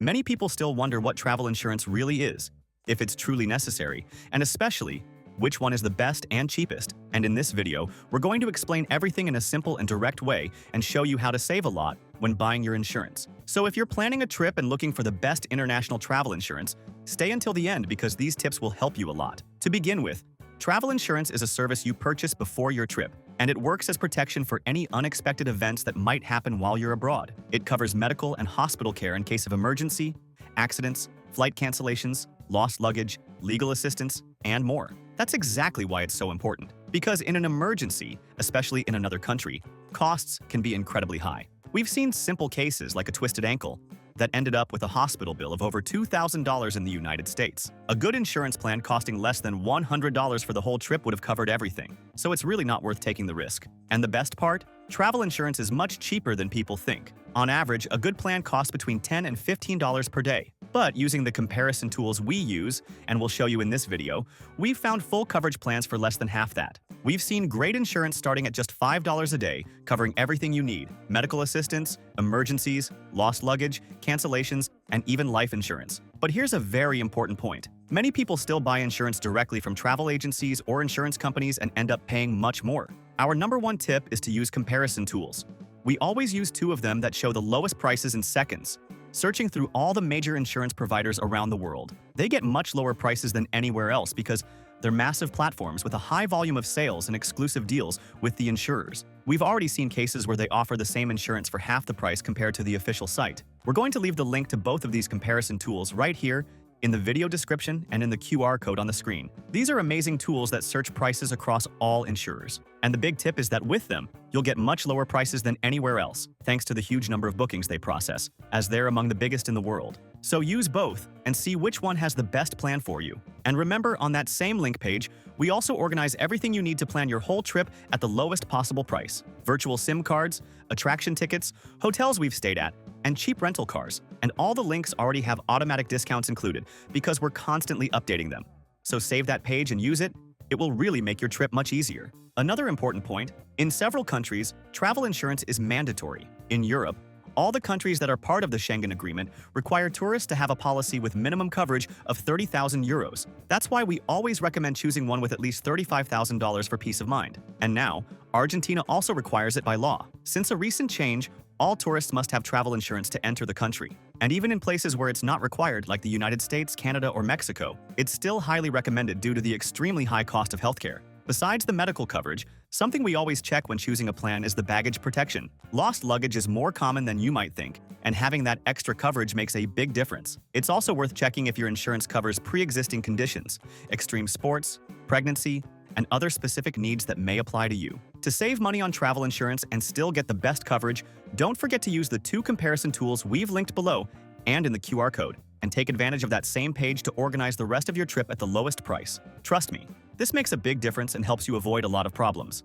Many people still wonder what travel insurance really is, if it's truly necessary, and especially, which one is the best and cheapest. And in this video, we're going to explain everything in a simple and direct way and show you how to save a lot when buying your insurance. So if you're planning a trip and looking for the best international travel insurance, stay until the end because these tips will help you a lot. To begin with, travel insurance is a service you purchase before your trip, and it works as protection for any unexpected events that might happen while you're abroad. It covers medical and hospital care in case of emergency, accidents, flight cancellations, lost luggage, legal assistance, and more. That's exactly why it's so important. Because in an emergency, especially in another country, costs can be incredibly high. We've seen simple cases like a twisted ankle that ended up with a hospital bill of over $2,000 in the United States. A good insurance plan costing less than $100 for the whole trip would have covered everything, so it's really not worth taking the risk. And the best part? Travel insurance is much cheaper than people think. On average, a good plan costs between $10 and $15 per day. But using the comparison tools we use, and we'll show you in this video, we've found full coverage plans for less than half that. We've seen great insurance starting at just $5 a day, covering everything you need: medical assistance, emergencies, lost luggage, cancellations, and even life insurance. But here's a very important point. Many people still buy insurance directly from travel agencies or insurance companies and end up paying much more. Our number one tip is to use comparison tools. We always use two of them that show the lowest prices in seconds. Searching through all the major insurance providers around the world, they get much lower prices than anywhere else because they're massive platforms with a high volume of sales and exclusive deals with the insurers. We've already seen cases where they offer the same insurance for half the price compared to the official site. We're going to leave the link to both of these comparison tools right here in the video description and in the QR code on the screen. These are amazing tools that search prices across all insurers. And the big tip is that with them, you'll get much lower prices than anywhere else, thanks to the huge number of bookings they process, as they're among the biggest in the world. So use both and see which one has the best plan for you. And remember, on that same link page, we also organize everything you need to plan your whole trip at the lowest possible price: virtual SIM cards, attraction tickets, hotels we've stayed at, and cheap rental cars. And all the links already have automatic discounts included because we're constantly updating them. So save that page and use it. It will really make your trip much easier. Another important point: in several countries, travel insurance is mandatory. In Europe, all the countries that are part of the Schengen Agreement require tourists to have a policy with minimum coverage of 30,000 euros. That's why we always recommend choosing one with at least $35,000 for peace of mind. And now, Argentina also requires it by law. Since a recent change, all tourists must have travel insurance to enter the country. And even in places where it's not required, like the United States, Canada, or Mexico, it's still highly recommended due to the extremely high cost of healthcare. Besides the medical coverage, something we always check when choosing a plan is the baggage protection. Lost luggage is more common than you might think, and having that extra coverage makes a big difference. It's also worth checking if your insurance covers pre-existing conditions, extreme sports, pregnancy, and other specific needs that may apply to you. To save money on travel insurance and still get the best coverage, don't forget to use the two comparison tools we've linked below and in the QR code, and take advantage of that same page to organize the rest of your trip at the lowest price. Trust me, this makes a big difference and helps you avoid a lot of problems.